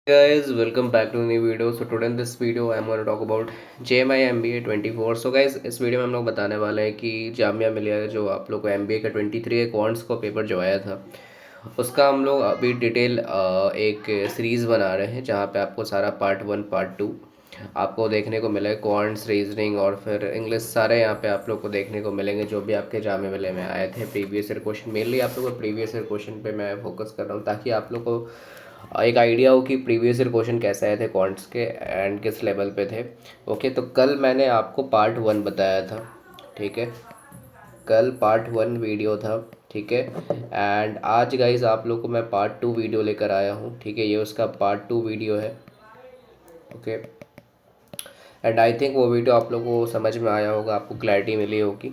Guys, welcome back to a new video. So today in this video I'm going to talk about JMI MBA 24. So guys, इस video में हम लोग बताने वाले हैं कि जामिया मिलिया जो आप लोग को MBA का 23 क्वांट्स को पेपर जो आया था उसका हम लोग अभी डिटेल एक सीरीज़ बना रहे हैं जहाँ पे आपको सारा पार्ट 1 पार्ट 2 आपको देखने को मिले क्वांट्स रीजनिंग और फिर इंग्लिश सारे यहाँ पे आप लोग को देखने को मिलेंगे जो भी आपके जामिया मिलिया में आए थे प्रीवियस ईयर क्वेश्चन। मेनली आप लोग को प्रीवियस ईयर क्वेश्चन पे मैं फोकस कर रहा हूँ ताकि आप लोग को एक आइडिया हो कि प्रीवियस ईयर क्वेश्चन कैसे आए थे क्वांट्स के एंड किस लेवल पे थे। ओके, तो कल मैंने आपको पार्ट 1 बताया था, ठीक है। कल पार्ट 1 वीडियो था, ठीक है। एंड आज गाइज आप लोग को मैं पार्ट 2 वीडियो लेकर आया हूँ, ठीक है। ये उसका पार्ट 2 वीडियो है, ओके। एंड आई थिंक वो वीडियो आप लोगों को समझ में आया होगा, आपको क्लैरिटी मिली होगी,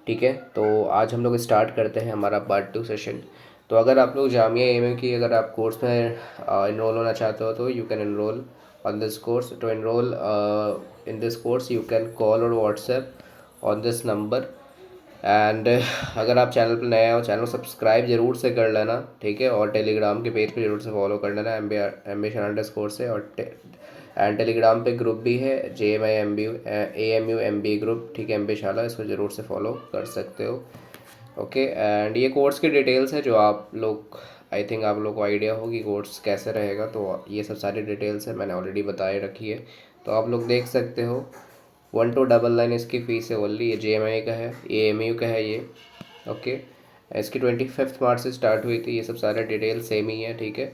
ठीक है। तो आज हम लोग स्टार्ट करते हैं हमारा पार्ट 2 सेशन। तो अगर आप लोग जामिया एम की अगर आप कोर्स में इनरोल होना चाहते हो तो you can enrol on this course. To enrol in this course you can call और WhatsApp on this number. And अगर आप चैनल पर नए हो, चैनल सब्सक्राइब ज़रूर से कर लेना, ठीक है। और टेलीग्राम के पेज पे ज़रूर से फॉलो कर लेना एम्बिशन अंडरस्कोर से। और एंड टेलीग्राम पे ग्रुप भी है JMI MBA ग्रुप, ठीक है, एम्बिशाला, इसको ज़रूर से फॉलो कर सकते हो, ओके। एंड ये कोर्स की डिटेल्स है जो आप लोग आई थिंक आप लोग को आइडिया हो कि कोर्स कैसे रहेगा। तो ये सब सारी डिटेल्स है मैंने ऑलरेडी बताए रखी है, तो आप लोग देख सकते हो। 1299 इसकी फ़ीस है ओनली। ये JMI का है, AMU का है ये, ओके। इसकी 25 मार्च से स्टार्ट हुई थी। ये सब सारे डिटेल सेम ही है, ठीक है।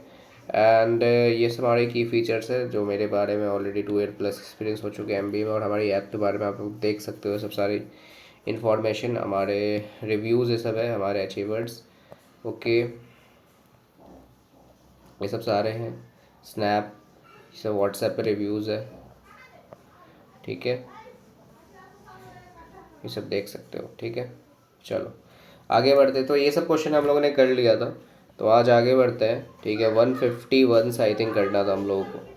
एंड ये सब हमारे की फ़ीचर्स है जो मेरे बारे में ऑलरेडी 2 ईयर प्लस एक्सपीरियंस हो चुके हैं MBA में। और हमारी ऐप के बारे में आप लोग देख सकते हो सब सारी इन्फॉर्मेशन, हमारे रिव्यूज़ ये सब है, हमारे अचीवर्ड्स, ओके। ये सब सारे हैं स्नैप, ये सब व्हाट्सएप पे रिव्यूज़ है, ठीक है। ये सब देख सकते हो, ठीक है। चलो आगे बढ़ते। तो ये सब क्वेश्चन हम लोगों ने कर लिया था, तो आज आगे बढ़ते हैं, ठीक है। 151 से आई थिंक करना था हम लोगों को,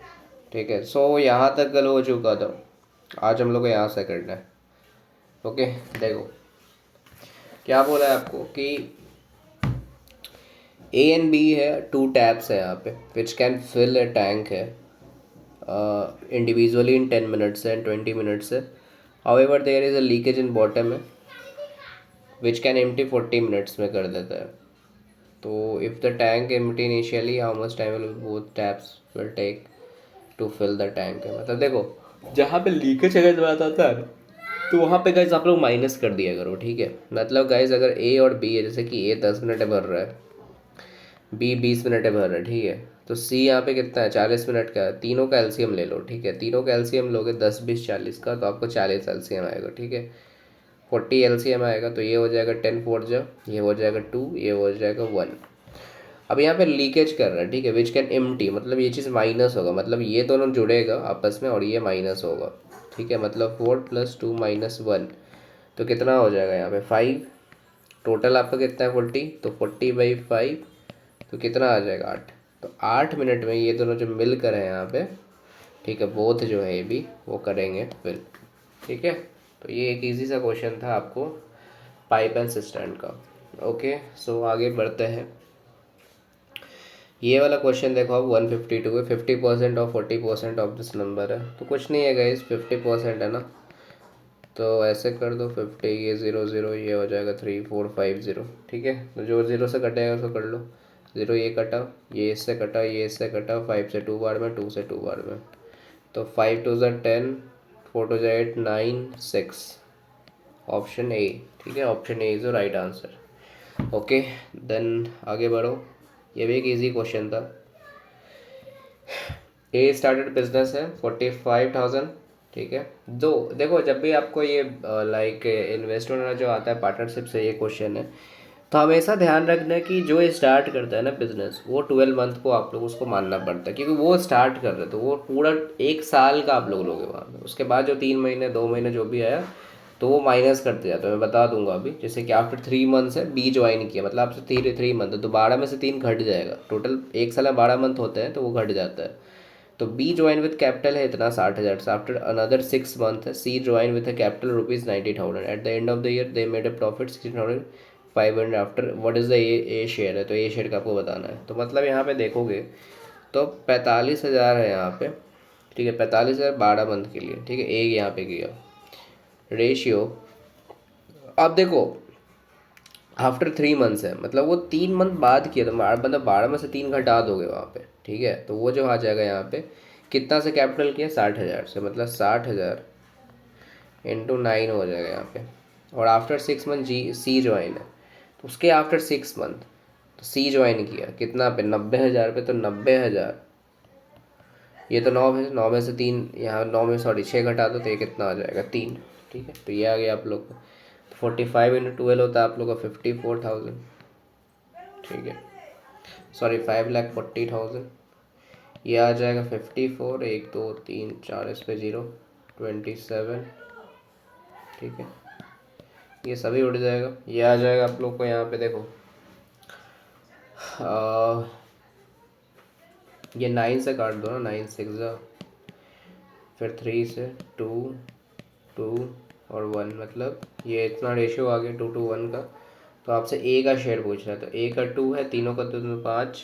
ठीक है। सो यहाँ तक कल हो चुका था, आज हम लोग को यहाँ से करना है, ओके। देखो क्या बोला है आपको कि A एंड B है, 2 टैप्स है यहाँ पे which can fill a tank है individually in 10 minutes and 20 minutes है। However there is a leakage in bottom है विच कैन एम्प्टी 40 मिनट्स में कर देता है। तो if the tank empty initially how much time will both taps will take to fill the tank है। मतलब देखो जहाँ पे लीकेज अगर बात आता है तो वहाँ पे गाइज आप लोग माइनस कर दिया करो, ठीक है। मतलब गाइज अगर A और B है, जैसे कि A 10 मिनट भर रहा है, B 20 मिनट भर रहा है, ठीक है। तो C यहाँ पे कितना है, 40 मिनट का है। तीनों का एलसीएम ले लो, ठीक है। तीनों का एलसीएम लोगे 10 20 40 का, तो आपको 40 एलसीएम आएगा, ठीक है। 40 एलसीएम आएगा, तो ये हो जाएगा 10 4 जा, ये हो जाएगा 2, ये हो जाएगा 1। अब यहाँ पे लीकेज कर रहा है, ठीक है, विच कैन एम्प्टी, मतलब ये चीज़ माइनस होगा, मतलब ये दोनों जुड़ेगा आपस में और ये माइनस होगा, ठीक है। मतलब 4 + 2 - 1, तो कितना हो जाएगा यहाँ पे 5। टोटल आपका कितना है 40, तो 40/5, तो कितना आ जाएगा 8। तो 8 मिनट में ये दोनों जो मिल कर है यहाँ पे, ठीक है, बोथ जो है ये भी वो करेंगे फिल, ठीक है। तो ये एक इजी सा क्वेश्चन था आपको पाइप एंड सिस्टर्न का, ओके। सो आगे बढ़ते हैं। ये वाला क्वेश्चन देखो आप 152 है, 50% और 40% ऑफ दिस नंबर है। तो कुछ नहीं है गाइस, 50% है ना, तो ऐसे कर दो 50, ये 0 0, ये हो जाएगा 3 4 5 0, ठीक है। तो जो 0 से कटेगा उसको कर लो। 0 ये कटा, ये इससे कटा, ये इससे कटा, 5 से 2 बार में, 2 से 2 बार में, तो 5 2 ज़ा 10, 4 2 ज़ा 8 9 6, ऑप्शन A, ठीक है। Option A is the right answer, okay. Then आगे बढ़ो। ये भी एक इजी क्वेश्चन था। A स्टार्टेड बिजनेस है 45,000, ठीक है। दो देखो जब भी आपको ये लाइक इन्वेस्टमेंट जो आता है पार्टनरशिप से, ये क्वेश्चन है, तो हमेशा ध्यान रखना कि जो स्टार्ट करता है ना बिजनेस, वो 12 मंथ को आप लोग उसको मानना पड़ता है, क्योंकि वो स्टार्ट कर रहे तो वो पूरा 1 साल का आप लोग लोगे वहाँ पे। उसके बाद जो 3 महीने 2 महीने जो भी आया तो वो माइनस करते जाते हैं। मैं बता दूंगा अभी, जैसे कि आफ्टर 3 मंथ्स है B ज्वाइन किया, मतलब आपसे 3 मंथ, तो 12 में से 3 घट जाएगा। टोटल 1 साल में 12 मंथ होते हैं, तो वो घट जाता है। तो B ज्वाइन विद कैपिटल है इतना 60,000 से, आफ्टर अनदर 6 मंथ है C join with capital ₹90,000। At the end of the year they made a profit 16,500 after what is the A share है, तो ए शेयर का आपको बताना है। तो मतलब यहाँ पे देखोगे तो 45,000 है यहाँ पे, ठीक है, 45,000 12 मंथ के लिए, ठीक है, एक यहाँ पे किया रेशियो। अब देखो आफ्टर 3 मंथ्स है, मतलब वो 3 मंथ बाद किया, तो मतलब 12 में से 3 घटा दोगे वहाँ पे, ठीक है, तो वो जो आ जाएगा यहाँ पे कितना से कैपिटल किया 60,000 से, मतलब 60,000 इंटू 9 हो जाएगा यहाँ पे। और आफ्टर 6 मंथ जी सी ज्वाइन है, तो उसके आफ्टर 6 मंथ तो सी ज्वाइन किया कितना पे 90,000 पे, तो 90,000 ये तो 9 है, 9 में से 3 यहाँ 9 में सॉरी 6 घटा दो तो ये कितना आ जाएगा 3, ठीक है, तो ये आ गया आप लोग को 45 × 12 होता है आप लोग का 54,000, ठीक है, सॉरी 5,40,000, ये आ जाएगा 54, 1 2 3 4 इस पे 0 27, ठीक है, ये सभी उड़ जाएगा। ये आ जाएगा आप लोग को यहाँ पे देखो ये 9 से काट दो ना, 9 6 फिर 3 से 2 2 और 1, मतलब ये इतना रेशियो आ गया 2:1 का। तो आपसे ए का शेयर पूछ रहा है, तो ए का 2 है, तीनों का तो 5,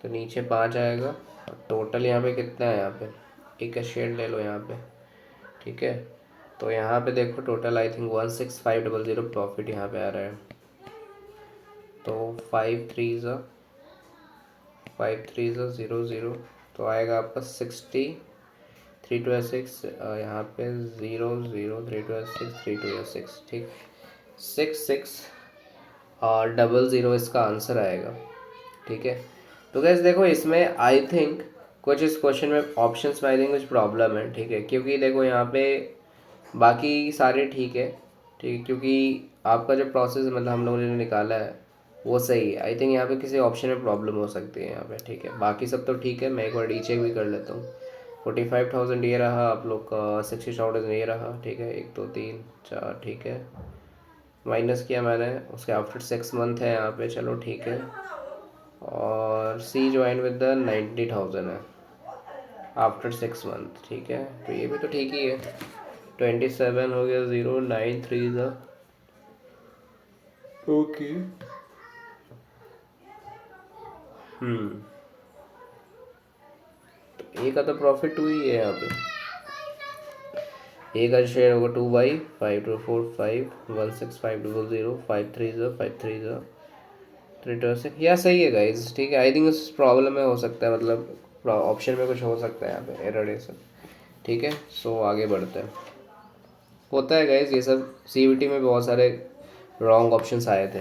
तो नीचे 5 आएगा, और टोटल यहाँ पे कितना है, यहाँ पे ए का शेयर ले लो यहाँ पे, ठीक है, तो यहाँ पे देखो टोटल आई थिंक 16,500 प्रॉफिट यहाँ पे आ रहा है। तो 5 3 0 0, तो आएगा आपका 60, 3 2 6 यहाँ पे 0 0 3 2 6 3 2 6, ठीक 6 6 और 00 इसका आंसर आएगा, ठीक है। तो गैस देखो इसमें आई थिंक कुछ इस क्वेश्चन में ऑप्शंस में आई थिंक कुछ प्रॉब्लम है, ठीक है, क्योंकि देखो यहाँ पे बाकी सारे ठीक है, ठीक है, क्योंकि आपका जो प्रोसेस मतलब हम लोगों ने निकाला है वो सही है। आई थिंक यहाँ पे किसी ऑप्शन में प्रॉब्लम हो सकती है यहाँ पे, ठीक है, बाकी सब तो ठीक है। मैं एक बार रीचेक भी कर लेता हूँ। 45,000 ये रहा आप लोग का, 60,000 ये रहा, ठीक है, 1 2 3 4, ठीक है, माइनस किया मैंने, उसके आफ्टर 6 मंथ है यहाँ पे, चलो ठीक है, और सी ज्वाइन विद द 90,000 है आफ्टर 6 मंथ, ठीक है, तो ये भी तो ठीक ही है। 27 हो गया 0 9 3 ओके। तो ए का तो प्रॉफिट 2 ही है यहाँ पे, ए का शेयर होगा 2/5 2 4 5 1 6 5 0 5 3 3 2 6, या सही है गाइज, ठीक है। आई थिंक उस प्रॉब्लम में हो सकता है, मतलब ऑप्शन में कुछ हो सकता है यहाँ पे एरर ये सब, ठीक है। सो आगे बढ़ते हैं। होता है गाइज ये सब, सीवीटी में बहुत सारे रॉन्ग ऑप्शंस आए थे।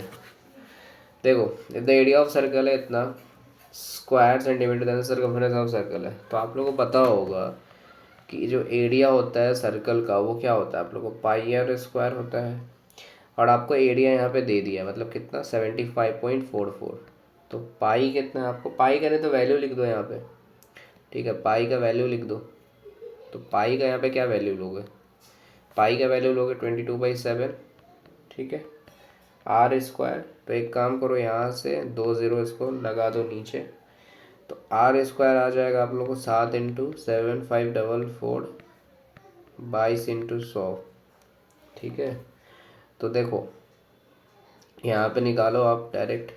देखो द एरिया ऑफ सर्कल है इतना square centimetre, then circumference of circle है, तो आप लोगों को पता होगा कि जो एरिया होता है सर्कल का वो क्या होता है, आप लोगों को पाई आर स्क्वायर होता है, और आपको एरिया यहाँ पे दे दिया मतलब कितना 75.44। तो पाई कितना है, आपको पाई करें तो वैल्यू लिख दो यहाँ पे, ठीक है, पाई का वैल्यू लिख दो। तो पाई का यहाँ पे क्या वैल्यू लोगे, पाई का वैल्यू लोगे 22/7, ठीक है, आर स्क्वायर। तो एक काम करो यहाँ से 2 0 इसको लगा दो नीचे, तो आर स्क्वायर आ जाएगा आप लोग को 7 × 7,544 22 × 100, ठीक है। तो देखो यहाँ पे निकालो आप डायरेक्ट,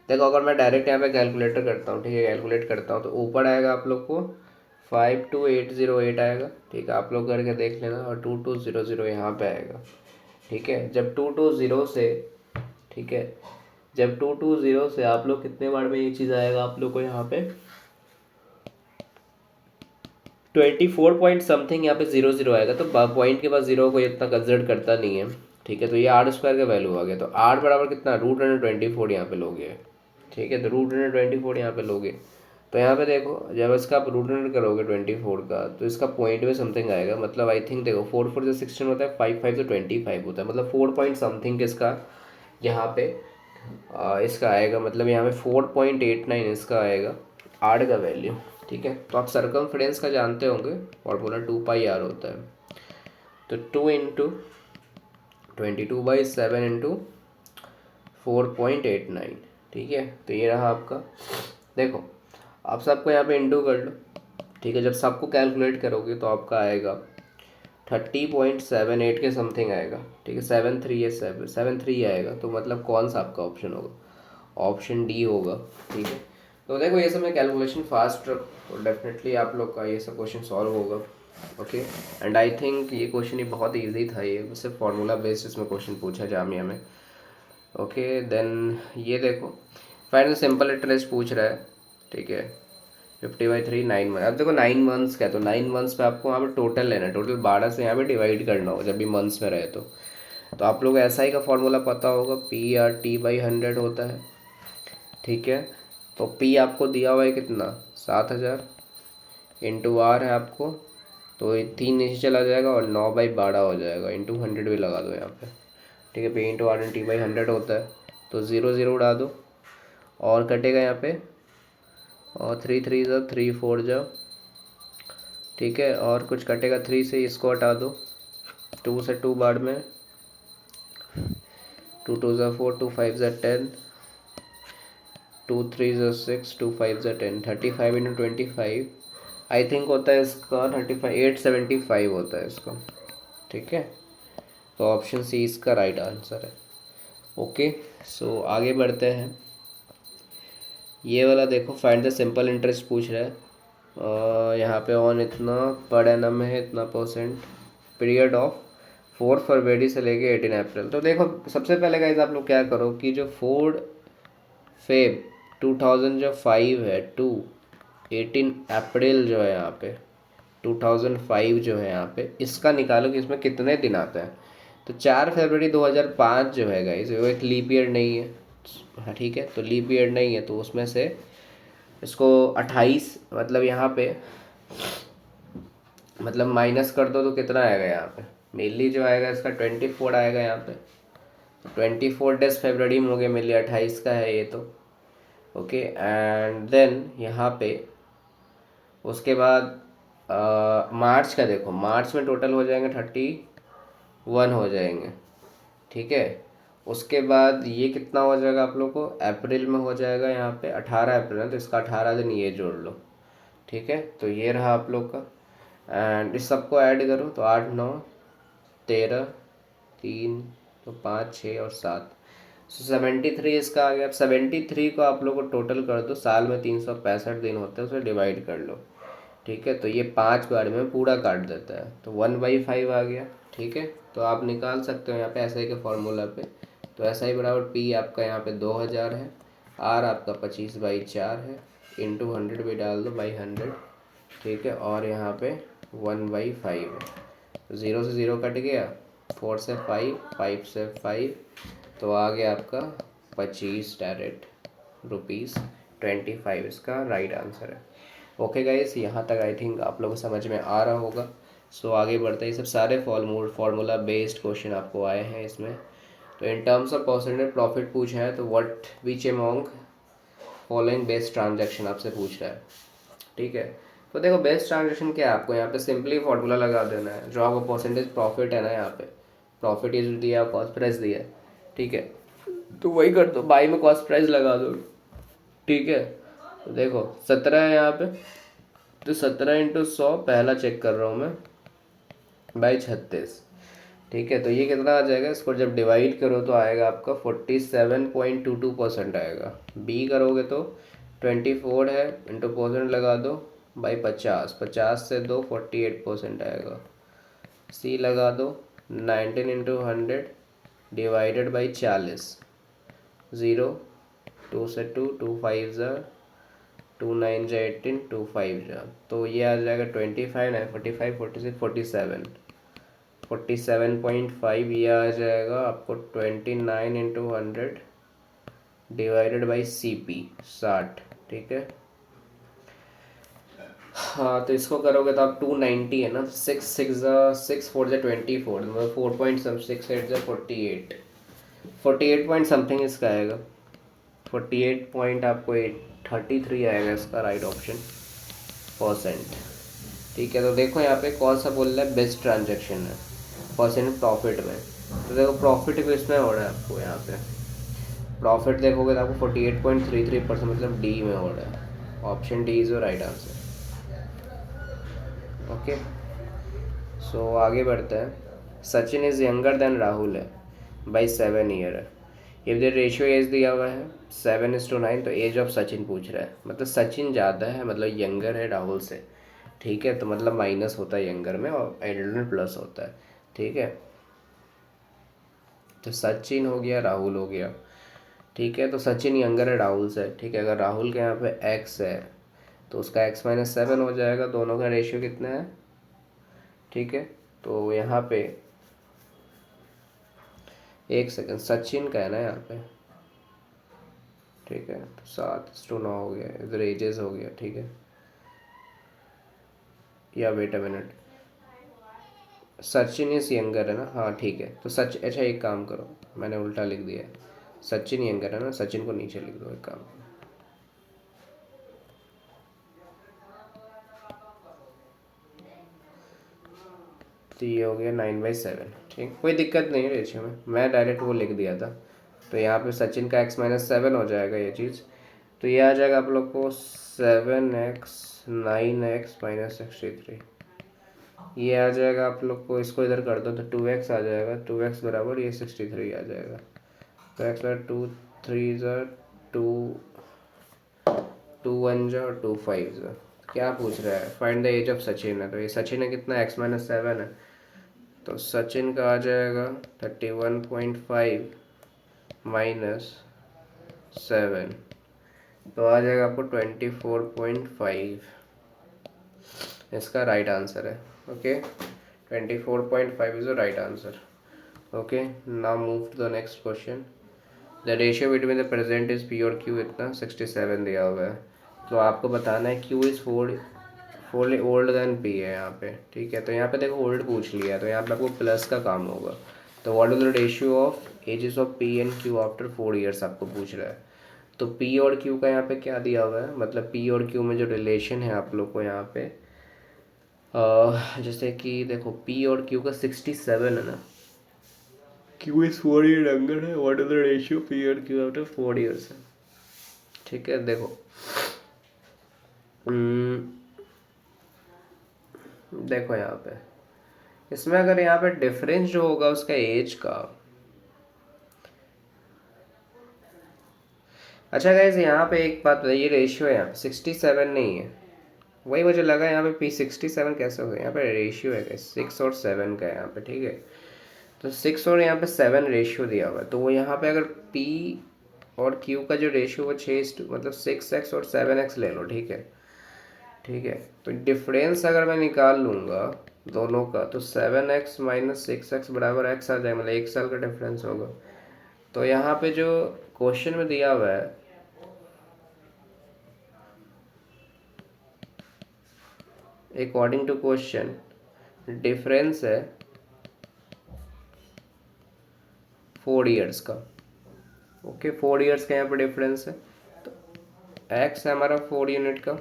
देखो अगर मैं डायरेक्ट यहाँ पे कैलकुलेटर करता हूँ, ठीक है, कैलकुलेट करता हूँ, तो ऊपर आएगा आप लोग को 52808 आएगा, ठीक है, आप लोग करके देख लेना, और 2200 यहाँ पे आएगा, ठीक है। जब 220 से, ठीक है, जब 220 से आप लोग कितने बार में ये चीज़ आएगा आप लोग को यहाँ पे 24 पॉइंट समथिंग यहाँ पे 00 आएगा, तो पॉइंट के बाद 0 को इतना कंसिडर करता नहीं है, ठीक है। तो ये आर स्क्वायर का वैल्यू आ गया, तो आर बराबर कितना √124 यहाँ पे लोगे, ठीक है, तो √124 यहाँ पे लोगे। तो यहाँ पे देखो जब इसका आप √100 करोगे 24 का, तो इसका पॉइंट में समथिंग आएगा, मतलब आई थिंक देखो 4 4 से 16 होता है, 5 5 से 25 होता है, मतलब 4 पॉइंट समथिंग इसका यहाँ पे इसका आएगा, मतलब यहाँ पे 4.89 इसका आएगा आर का वैल्यू, ठीक है। तो आप सर्कमफ्रेंस का जानते होंगे, फॉर्मूला 2πr होता है, तो 2 × 22/7 × 4.89, ठीक है। तो ये रहा आपका, देखो आप सबको यहाँ पे इंटू कर लो, ठीक है, जब सबको कैलकुलेट करोगे तो आपका आएगा 30.78 के समथिंग आएगा, ठीक है, 73 आएगा, तो मतलब कौन सा आपका ऑप्शन होगा, ऑप्शन डी होगा, ठीक है। तो देखो ये सब में कैलकुलेशन फास्ट रखो तो डेफिनेटली आप लोग का ये सब क्वेश्चन सॉल्व होगा। ओके, एंड आई थिंक ये क्वेश्चन ही बहुत इजी था, ये सिर्फ फार्मूला बेस्ड इसमें क्वेश्चन पूछा जामिया में। ओके देन ये देखो फाइनल सिंपल इंटरेस्ट पूछ रहा है, ठीक है 50/3 9 मंथ। अब देखो 9 मंथ्स क्या, तो 9 मंथ्स पे आपको वहाँ पे टोटल लेना है, टोटल 12 से यहाँ पे डिवाइड करना होगा जब भी मंथ्स में रहे तो आप लोग ऐसा ही का फॉर्मूला पता होगा, PRT/100 होता है, ठीक है। तो P आपको दिया हुआ है कितना 7000 इंटू R है आपको, तो ये 3 नीचे चला जाएगा और 9/12 हो जाएगा, इंटू 100 भी लगा दो यहाँ पे, ठीक है। P/R/T/100 होता है, तो 0 0 उड़ा दो और कटेगा यहाँ पे, और 3 3 जा 3 4 जा, ठीक है, और कुछ कटेगा 3 से, इसको हटा दो, 2 से 2 बार में, 2 2 जा 4, 2 5 जा 10, 2 3 जा 6, 2 5 जा 10, 35 इंटू 25 आई थिंक होता है इसका 35 875 होता है इसका, ठीक है। तो ऑप्शन सी इसका राइट आंसर है। ओके सो आगे बढ़ते हैं। ये वाला देखो फाइंड द सिंपल इंटरेस्ट पूछ रहा है, यहाँ पे ऑन इतना पर एनम है इतना परसेंट, पीरियड ऑफ 4 फरवरी से लेके 18 अप्रैल। तो देखो सबसे पहले गाइस आप लोग क्या करो कि जो 4 फेब 2005 है टू 18 अप्रैल जो है यहाँ पे 2005 जो है यहाँ पे, इसका निकालो कि इसमें कितने दिन आते हैं। तो 4 फरवरी 2005 जो है गाइस वो एक लीप ईयर नहीं है, हाँ ठीक है, तो लीप ईयर नहीं है तो उसमें से इसको 28 मतलब यहाँ पे मतलब माइनस कर दो तो कितना आएगा यहाँ पे, मेनली जो आएगा इसका 24 आएगा यहाँ पे, 24 डेज फरवरी में हो गया, मेनली 28 का है ये तो। ओके एंड देन यहाँ पे उसके बाद मार्च का देखो, मार्च में टोटल हो जाएंगे 31 हो जाएंगे, ठीक है। उसके बाद ये कितना हो जाएगा आप लोग को, अप्रैल में हो जाएगा यहाँ पे 18 अप्रैल है, तो इसका 18 दिन ये जोड़ लो, ठीक है। तो ये रहा आप लोग का, एंड इस सबको ऐड करो तो 8 9 13 3 तो 5 6 और 7, 73 इसका आ गया। अब 73 को आप लोग को टोटल कर दो, साल में 365 दिन होते हैं, उसे डिवाइड कर लो, ठीक है। तो ये 5 बार में पूरा काट देता है, तो 1/5 आ गया, ठीक है। तो आप निकाल सकते हो यहाँ पे ऐसा ही के फॉर्मूला पे, तो ऐसा ही बराबर P आपका यहाँ पे 2000 है, R आपका 25/4 है, इंटू 100 भी डाल दो बाई 100, ठीक है, और यहाँ पे 1/5 है, 0 से 0 कट गया, 4 से 5, 5 से 5, तो आ गया आपका 25 डायरेक्ट ₹25 इसका राइट आंसर है। ओके गाइस यहाँ तक आई थिंक आप लोगों को समझ में आ रहा होगा। सो आगे बढ़ते हैं, ये सब सारे फार्मूला बेस्ड क्वेश्चन आपको आए हैं इसमें। तो in terms of percentage profit पूछा है, तो what which among following best transaction आपसे पूछ रहा है, ठीक है। तो देखो बेस्ट ट्रांजैक्शन क्या है, आपको यहाँ पे सिंपली फार्मूला लगा देना है, जो आपका परसेंटेज प्रॉफिट है ना, यहाँ पे प्रॉफिट ये जो दिया कॉस्ट प्राइस दिया है, ठीक है, तो वही कर दो, बाई में कॉस्ट प्राइस लगा दो, ठीक है। तो देखो 17 है यहाँ पे, तो 17 इंटू 100 पहला चेक कर रहा हूँ मैं, बाई 36, ठीक है। तो ये कितना आ जाएगा, इसको जब डिवाइड करो तो आएगा आपका 47.22% आएगा। बी करोगे तो 24 है, इंटू परसेंट लगा दो बाई 50, 50 से 2 48% आएगा। सी लगा दो 19 इंटू 100 डिवाइडेड बाई 40, 0 2 से 2 2 5 ज़ा 2 9 जा 18 2 5 जा, तो ये आ जाएगा 25 9 45 46 47 47.5, ये आ जाएगा आपको 29 इंटू 100 डिवाइडेड बाई CP 60, ठीक है। हाँ तो इसको करोगे तो आप 290 है ना, 6 6 ज़ा 6 4 ज़ा 24, मतलब 4.6 8 ज़ा 48 पॉइंट समथिंग इसका आएगा, 48 पॉइंट आपको 33 आएगा इसका राइट ऑप्शन परसेंट, ठीक है। तो देखो यहाँ पे कौन सा बोल रहा है बेस्ट ट्रांजैक्शन है परसेंट प्रॉफिट में, तो देखो प्रॉफिट किसमें हो रहा है आपको, यहाँ पे प्रॉफिट देखोगे तो आपको 48.33% मतलब डी में हो रहा है, option D is your right answer. Okay आगे बढ़ते हैं। Sachin is younger than Rahul है बाई 7 ईयर है, इफ द रेशियो एज दिया हुआ है 7:9, तो एज ऑफ सचिन पूछ रहा है, मतलब सचिन ज़्यादा है, मतलब यंगर है राहुल से, ठीक है। तो मतलब माइनस होता है यंगर में और एल्डर में प्लस होता है, ठीक है। तो सचिन हो गया, राहुल हो गया, ठीक है। तो सचिन यंगर है राहुल से, ठीक है। अगर राहुल के यहाँ पे एक्स है तो उसका x-7 हो जाएगा, दोनों का रेशियो कितना है, ठीक है। तो यहाँ पे एक सेकंड, सचिन का है ना यहाँ पे, ठीक है। तो 7:9 हो गया, इधर एजेस हो गया, ठीक है। या wait a minute, Sachin is younger है ना, हाँ ठीक है। तो अच्छा एक काम करो, मैंने उल्टा लिख दिया है, सचिन यंगर है ना, सचिन को नीचे लिख दो, एक काम। तो ये हो गया 9/7, ठीक, कोई दिक्कत नहीं है रेशियो में, मैं डायरेक्ट वो लिख दिया था। तो यहाँ पे सचिन का x-7 हो जाएगा ये चीज़। तो ये आ जाएगा आप लोग को 7x 9x-63, ये आ जाएगा आप लोग को, इसको इधर कर दो तो 2x आ जाएगा, 2x बराबर ये 63 आ जाएगा। तो x बार 2 3 ज़ा 2, 2 1 ज़ा और 2 5 ज़ा। क्या पूछ रहा है, find the age of Sachin है, तो ये सचिन है कितना, x-7 है, तो सचिन का आ जाएगा 31.5 -7, तो आ जाएगा आपको 24.5, इसका राइट आंसर है, okay. 24.5 is the right answer, okay. Now move to the next question. The ratio between the present is P और क्यू इतना 67 दिया हुआ है, तो आपको बताना है Q is 4 old than P है यहाँ पे, ठीक है। तो यहाँ पे देखो ओल्ड पूछ लिया है, तो यहाँ पे आपको प्लस का काम होगा। तो what is the ratio of ages of P and Q after 4 years आपको पूछ रहा है। तो पी और क्यू का यहाँ पे क्या दिया हुआ है, मतलब पी और क्यू में जो रिलेशन है आप लोग को यहाँ पे जैसे कि देखो पी और क्यू का 67 है ना, क्यू इज 4 ईयर यंगर है, what is the ratio P और क्यू आफ्टर 4 ईयर्स है, ठीक है। देखो देखो यहाँ पे इसमें अगर यहाँ पे डिफरेंस जो होगा उसका एज का, अच्छा गाइज यहाँ पे एक बात ये रेशियो है, यहाँ पे 67 नहीं है, वही मुझे लगा यहाँ पे पी 67 कैसे हो गया, यहाँ पे रेशियो है 6 और 7 का यहाँ पे, ठीक है। तो 6 और यहाँ पे 7 रेशियो दिया हुआ है, तो वो यहाँ पे अगर पी और क्यू का जो रेशियो वो 6 मतलब 6x और 7x ले लो, ठीक है, ठीक है। तो डिफरेंस अगर मैं निकाल लूँगा दोनों का, तो 7x - 6x बराबर x आ जाएगा, मतलब 1 साल का डिफरेंस होगा। तो यहाँ पे जो क्वेश्चन में दिया हुआ है, अकॉर्डिंग टू क्वेश्चन डिफरेंस है 4 ईयर्स का, ओके। 4 ईयर्स का यहाँ पे डिफरेंस है, तो x है हमारा 4 यूनिट का,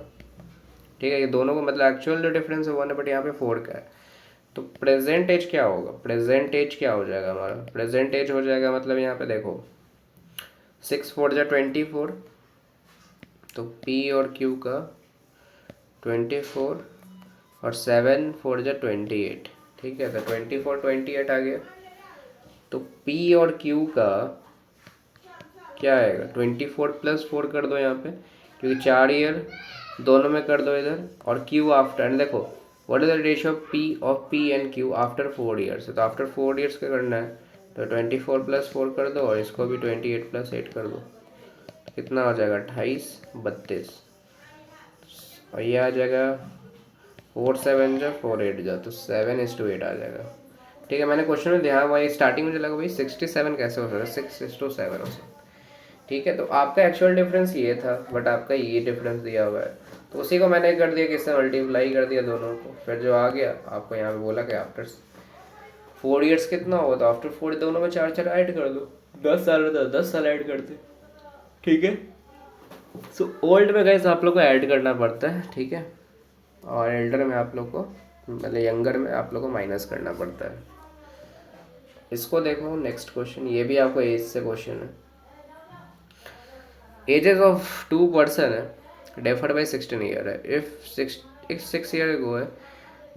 ठीक है। ये दोनों को मतलब एक्चुअल जो डिफरेंस है 1 है, बट यहाँ पे 4 का है। तो प्रेजेंट एज क्या होगा, प्रेजेंट एज क्या हो जाएगा हमारा, प्रेजेंट एज हो जाएगा मतलब यहाँ पे देखो 6 4 जा 24, तो P और Q का 24 और 7 4 जा 28, ठीक है। तो 24 28 आ गया। तो P और Q का क्या आएगा, 24 + 4 कर दो यहाँ पे, क्योंकि 4 ईयर दोनों में कर दो इधर, और Q आफ्टर, देखो what is the ratio of P and Q after 4 years, तो आफ्टर 4 ईयर्स क्या करना है, तो 24 + 4 कर दो और इसको भी 28 + 8 कर दो, कितना हो जाएगा 28 32, और ये आ जाएगा 4 7 जा 4 8 जा, तो 7:8 आ जाएगा, ठीक है। मैंने क्वेश्चन में ध्यान वही स्टार्टिंग में जो लगा भाई 67 कैसे हो सकता है, 6:7 हो सकता है, ठीक है। तो आपका एक्चुअल डिफरेंस ये था, बट आपका ये डिफरेंस दिया हुआ है, तो उसी को मैंने कर दिया, किससे मल्टीप्लाई कर दिया दोनों को, फिर जो आ गया आपको यहाँ पे बोला कि आफ्टर 4 ईयर्स कितना होगा, तो आफ्टर 4 दोनों में 4 4 ऐड कर दो, 10 साल में 10 साल ऐड कर दे, ठीक है। सो ओल्ड में गाइस आप लोग को ऐड करना पड़ता है, ठीक है, और एल्डर में आप लोग को मतलब यंगर में आप लोग को माइनस करना पड़ता है। इसको देखो नेक्स्ट क्वेश्चन, ये भी आपको एज से क्वेश्चन है। एजेस ऑफ 2 पर्सन है डिफर बाय 16 ईयर है, इफ 6 ईयर अगो है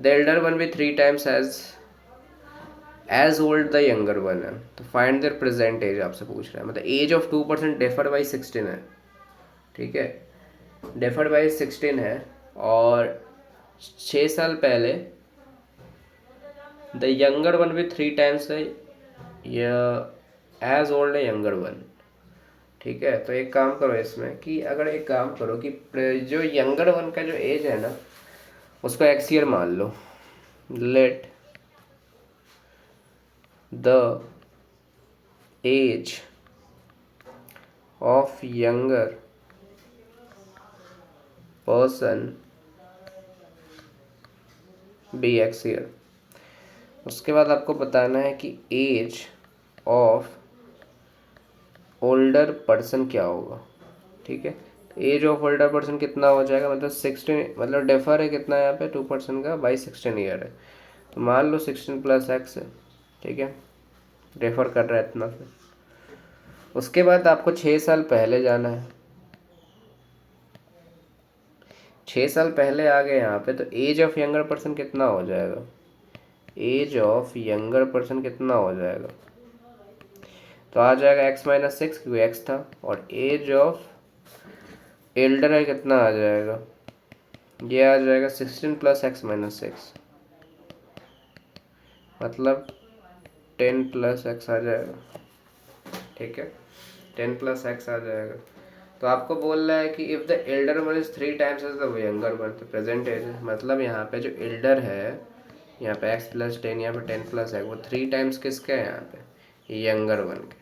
the elder one be 3 times as as old the younger one है, तो फाइंड देयर प्रेजेंट एज आपसे पूछ रहा है। मतलब एज ऑफ 2% डिफर बाई 16 है, ठीक है, डिफर बाई 16 है, और 6 साल पहले द यंगर वन भी 3 टाइम्स है, या एज ओल्ड है यंगर वन, ठीक है। तो एक काम करो इसमें कि अगर एक काम करो कि जो यंगर वन का जो एज है ना उसको एक्स ईयर मान लो। Let the age of younger person be X year. उसके बाद आपको बताना है कि एज ऑफ ओल्डर पर्सन क्या होगा, ठीक है। एज ऑफ ओल्डर पर्सन कितना हो जाएगा, मतलब 16, मतलब डेफर है कितना यहाँ पे 2% का बाई 16 ईयर है, तो मान लो 16 प्लस एक्स है, ठीक है, रेफर कर रहा है इतना से। उसके बाद आपको 6 साल पहले जाना है, 6 साल पहले आ गए यहाँ पे, तो एज ऑफ यंगर पर्सन कितना हो जाएगा, एज ऑफ यंगर पर्सन कितना हो जाएगा, तो आ जाएगा x-6 क्योंकि x था, और एज ऑफ एल्डर है कितना आ जाएगा, ये आ जाएगा 16 प्लस x-6, मतलब 10 प्लस एक्स आ जाएगा, ठीक है, 10 प्लस एक्स आ जाएगा। तो आपको बोल रहा है कि if the elder one is 3 times as the younger one, तो प्रेजेंट एज है, मतलब यहाँ पे जो एल्डर है यहाँ पे x+10, यहाँ पे 10 प्लस है, वो 3 टाइम्स किसके हैं यहाँ पे, यंगर वन के।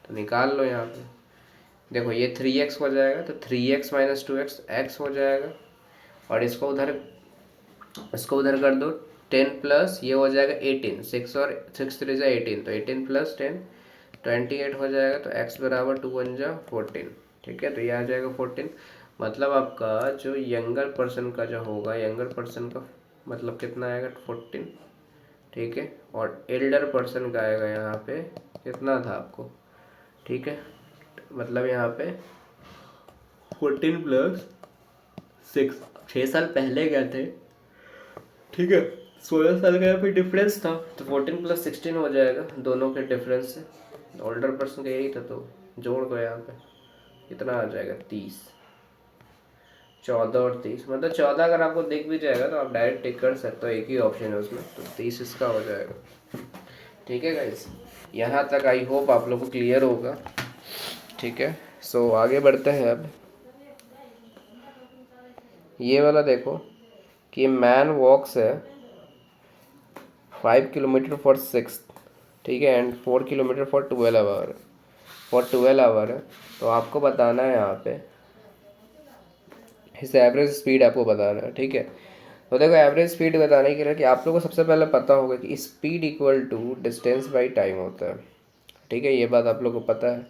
तो निकाल लो यहाँ पे, देखो ये 3x हो जाएगा, तो 3x माइनस 2x x हो जाएगा, और इसको उधर कर दो, 10 प्लस ये हो जाएगा 18, 6 और 6 3 जा 18, तो 18 प्लस 10 28 हो जाएगा, तो x बराबर 2 1 जा 14, ठीक है, तो ये आ जाएगा 14। मतलब आपका जो यंगर पर्सन का जो होगा, यंगर पर्सन का मतलब कितना आएगा 14, ठीक है, और एल्डर पर्सन का आएगा यहाँ पे कितना था आपको, ठीक है, मतलब यहाँ पे 14 प्लस 6, 6 साल पहले गए थे, ठीक है, 16 साल का यहाँ पे डिफरेंस था, तो 14 प्लस 16 हो जाएगा दोनों के डिफरेंस से, ओल्डर पर्सन का यही था, तो जोड़ दो यहाँ पे कितना आ जाएगा 30, 14 और 30, मतलब 14 अगर आपको दिख भी जाएगा तो आप डायरेक्ट टिक कर सकते हो, एक ही ऑप्शन है उसमें, तो 30 इसका हो जाएगा, ठीक है गाइस। यहाँ तक आई होप आप लोग को क्लियर होगा, ठीक है। सो आगे बढ़ते हैं अब। ये वाला देखो कि मैन वॉक्स है 5 किलोमीटर फॉर 6, ठीक है, एंड 4 किलोमीटर फॉर 12 आवर, है, तो आपको बताना है यहाँ पे इस एवरेज स्पीड आपको बताना है, ठीक है। तो देखो एवरेज स्पीड बताने के लिए कि आप लोगों को सबसे पहले पता होगा कि speed equal to distance by time होता है, ठीक है, ये बात आप लोग को पता है।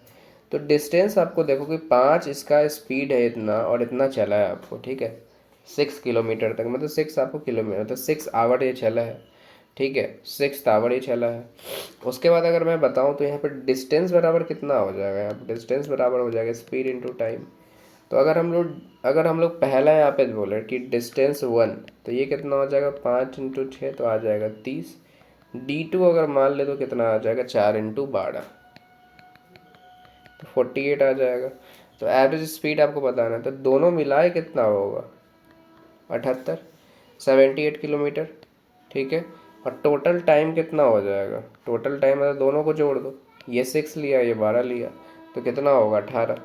तो डिस्टेंस आपको देखो कि 5 इसका स्पीड है इतना और इतना चला है आपको, ठीक है, 6 किलोमीटर तक, मतलब 6 आपको किलोमीटर, मतलब 6 आवर ये चला है, ठीक है, 6 आवर ये चला है। उसके बाद अगर मैं बताऊं तो यहाँ पर डिस्टेंस बराबर कितना हो जाएगा, यहाँ पर डिस्टेंस बराबर हो जाएगा स्पीड इंटू टाइम। तो अगर हम लोग पहला यहाँ पे बोले कि डिस्टेंस 1, तो ये कितना हो जाएगा 5 × 6, तो आ जाएगा 30। D2 अगर मान ले तो कितना आ जाएगा 4 × 12, तो 48 आ जाएगा। तो एवरेज स्पीड आपको बताना है, तो दोनों मिलाए कितना होगा 78, 78 किलोमीटर, ठीक है, और टोटल टाइम कितना हो जाएगा, टोटल टाइम मतलब दोनों को जोड़ दो, ये 6 लिया ये 12 लिया, तो कितना होगा 18,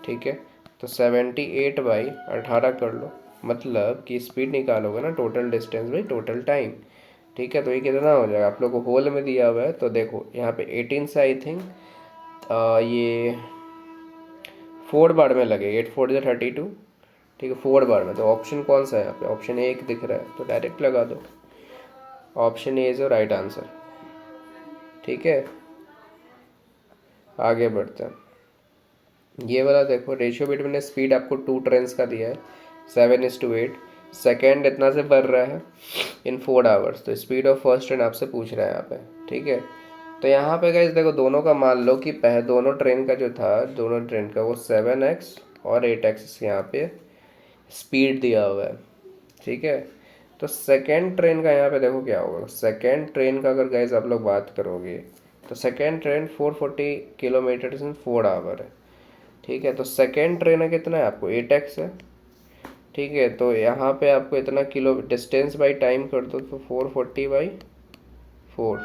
ठीक है। तो 78/18 कर लो, मतलब कि स्पीड निकालोगे ना total distance by total time, ठीक है। तो ये कितना हो जाएगा आप लोग को होल में दिया हुआ है, तो देखो यहाँ पे 18 से आई थिंक ये 4 बार में लगे, 8 4 32, ठीक है, 4 बार में। तो ऑप्शन कौन सा है यहाँ पे, ऑप्शन ए दिख रहा है, तो डायरेक्ट लगा दो, option A is a right answer, ठीक है। आगे बढ़ते हैं। ये वाला देखो रेशियो बिटवीन स्पीड आपको 2 ट्रेन्स का दिया है 7:8, सेकेंड इतना से बढ़ रहा है इन 4 आवर्स, तो स्पीड ऑफ फर्स्ट ट्रेन आपसे पूछ रहा है यहाँ पे, ठीक है। तो यहाँ पे गाइस देखो दोनों का मान लो कि दोनों ट्रेन का जो था, दोनों ट्रेन का वो 7x और 8x यहाँ पे स्पीड दिया हुआ है, ठीक है। तो सेकेंड ट्रेन का यहाँ पे देखो क्या होगा। सेकेंड ट्रेन का अगर गाइज आप लोग बात करोगे तो second train 440 kilometre in 4 hour है। ठीक है, तो सेकेंड ट्रेन है कितना है आपको 8x है। ठीक है, तो यहाँ पे आपको इतना किलो डिस्टेंस बाई टाइम कर दो तो 440/4।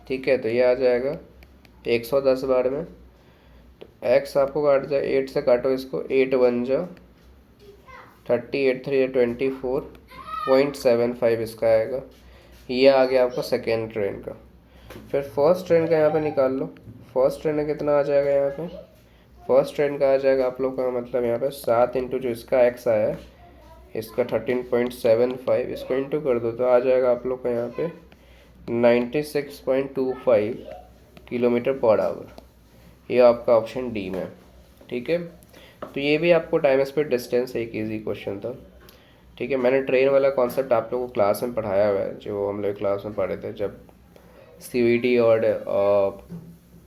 ठीक है, तो ये आ जाएगा 110 बार में। तो x आपको काट जाए 8 से, काटो इसको, 8 1 जा 30, 8 3 24.75 इसका आएगा। ये आ गया आपका सेकेंड ट्रेन का। फिर फर्स्ट ट्रेन का यहाँ पे निकाल लो। फर्स्ट ट्रेन में कितना आ जाएगा यहाँ पे। फर्स्ट ट्रेन का आ जाएगा आप लोग का मतलब यहाँ पे 7 इंटू जो इसका एक्स आया है, इसका 13.75, इसको इंटू कर दो तो आ जाएगा आप लोग का यहाँ पे 96.25 किलोमीटर पर आवर। ये आपका ऑप्शन डी में। ठीक है, तो ये भी आपको टाइम स्पीड डिस्टेंस एक इजी क्वेश्चन था। ठीक है, मैंने ट्रेन वाला कॉन्सेप्ट आप लोगों को क्लास में पढ़ाया हुआ है, जो हम लोग क्लास में पढ़े थे जब CVT और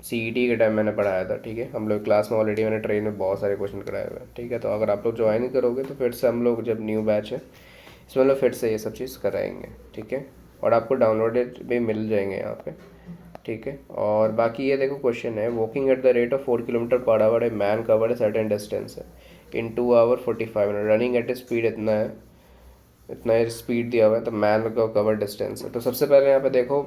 CET के टाइम मैंने पढ़ाया था। ठीक है, हम लोग क्लास में ऑलरेडी मैंने ट्रेन में बहुत सारे क्वेश्चन कराए हुए हैं। ठीक है, तो अगर आप लोग ज्वाइन करोगे तो फिर से हम लोग जब न्यू बैच है इसमें लोग फिर से ये सब चीज़ कराएंगे। ठीक है, और आपको डाउनलोडेड भी मिल जाएंगे यहाँ पे। ठीक है, और बाकी ये देखो क्वेश्चन है, walking at the rate of 4 kilometre per hour है मैन कवर्ड सर्टेन डिस्टेंस है in 2 hour 45 minute, running at speed इतना है, इतना स्पीड दिया हुआ है, तो मैन का कवर डिस्टेंस है। तो सबसे पहले यहाँ पे देखो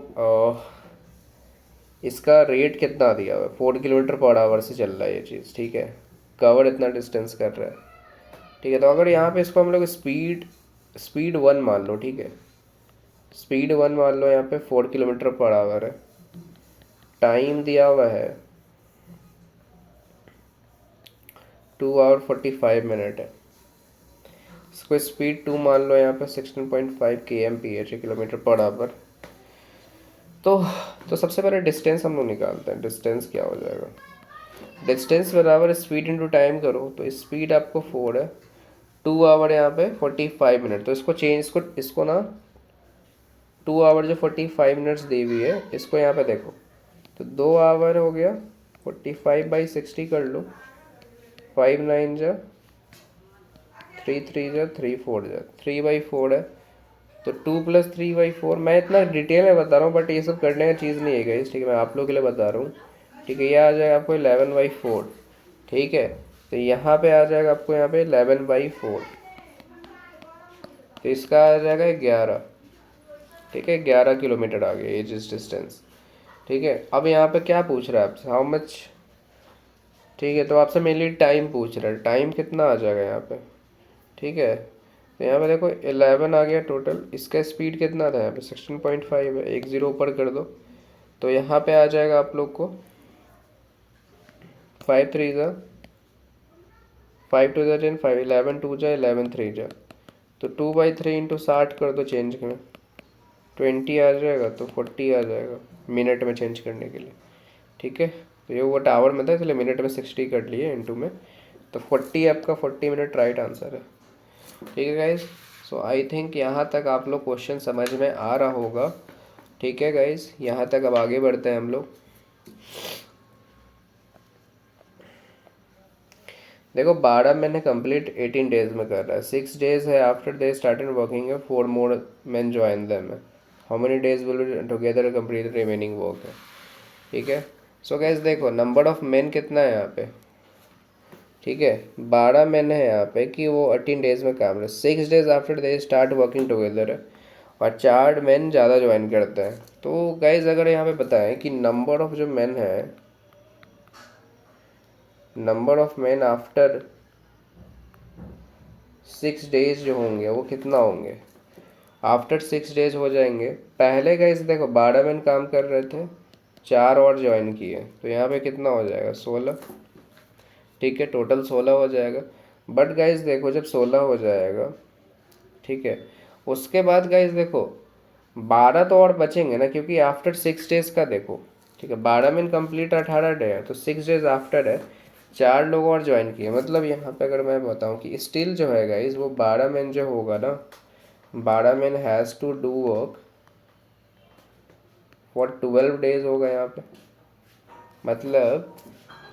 इसका रेट कितना दिया हुआ है, 4 किलोमीटर पर आवर से चल रहा है ये चीज़। ठीक है, कवर इतना डिस्टेंस कर रहा है। ठीक है, तो अगर यहाँ पे इसको हम लोग स्पीड 1 मान लो। ठीक है, स्पीड 1 मान लो, यहाँ पे 4 किलोमीटर पर आवर है, टाइम दिया हुआ है 2 आवर 45 मिनट है, इसको स्पीड 2 मान लो, यहाँ पे 16.5 kmph किलोमीटर पर आवर। तो सबसे पहले डिस्टेंस हम लोग निकालते हैं। डिस्टेंस क्या हो जाएगा, डिस्टेंस बराबर स्पीड इंटू टाइम करो, तो स्पीड आपको 4 है, 2 आवर यहाँ पे 45 मिनट, तो इसको चेंज इसको ना 2 आवर जो 45 मिनट्स दी हुई है इसको यहाँ पे देखो, तो 2 आवर हो गया 45/60 कर लो, 5 9 जा 3 3 जा 3 4 जा 3/4 है, तो 2 + 3/4। मैं इतना डिटेल में बता रहा हूँ बट ये सब करने का चीज़ नहीं है गाइस। ठीक है, मैं आप लोगों के लिए बता रहा हूँ। ठीक है, ये आ जाएगा आपको 11/4। ठीक है, तो यहाँ पे आ जाएगा आपको यहाँ पे 11/4, तो इसका आ जाएगा 11। ठीक है, 11 किलोमीटर आ गया ये जिस डिस्टेंस। ठीक है, अब यहाँ पे क्या पूछ रहा है आपसे, हाउ मच। ठीक है, तो आपसे मेनली टाइम पूछ रहा है, टाइम कितना आ जाएगा यहाँ पे। ठीक है, तो यहाँ पे देखो 11 आ गया टोटल, इसका स्पीड कितना था यहाँ पे 16.5 है, 1 0 ऊपर कर दो, तो यहाँ पे आ जाएगा आप लोग को 5 3 जा 5 2 जा 10, 5 11 2 जा 11 3 जा, तो 2/3 इंटू 60 कर दो, चेंज में 20 आ जाएगा, तो 40 आ जाएगा मिनट में चेंज करने के लिए। ठीक है, तो ये वो आवर में था इसलिए मिनट में 60 कर लिए इंटू में, तो 40 आपका 40 मिनट राइट आंसर है। ठीक है गाइज, सो आई थिंक यहाँ तक आप लोग क्वेश्चन समझ में आ रहा होगा। ठीक है गाइज, यहाँ तक अब आगे बढ़ते हैं हम लोग। देखो 12 मैंने कंप्लीट 18 डेज में कर रहा है, 6 डेज है आफ्टर दे स्टार्टेड वर्किंग है, 4 मोर मैन ज्वाइन देम है, how many days will together complete remaining work है। ठीक है, सो गाइज देखो नंबर ऑफ मैन कितना है यहाँ पे। ठीक है, 12 मैन है यहाँ पे कि वो 18 डेज में काम रहे, 6 days after they start working together है, और 4 मैन ज़्यादा ज्वाइन करते हैं। तो गाइज अगर यहाँ पे बताएं कि नंबर ऑफ जो मैन है, number of man after 6 days जो होंगे वो कितना होंगे, आफ्टर 6 डेज हो जाएंगे। पहले गाइज देखो 12 मैन काम कर रहे थे, 4 और ज्वाइन किए, तो यहाँ पे कितना हो जाएगा 16। ठीक है, टोटल 16 हो जाएगा। बट गाइज देखो जब 16 हो जाएगा, ठीक है, उसके बाद गाइज देखो 12 तो और बचेंगे ना, क्योंकि आफ्टर 6 डेज का देखो। ठीक है, 12 में कंप्लीट 18 डे है, तो 6 डेज आफ्टर है, 4 लोग और ज्वाइन किए, मतलब यहाँ पे अगर मैं बताऊँ कि स्टिल जो है गाइज वो 12 मैन जो होगा ना, 12 man has to do work for 12 days होगा यहाँ पे, मतलब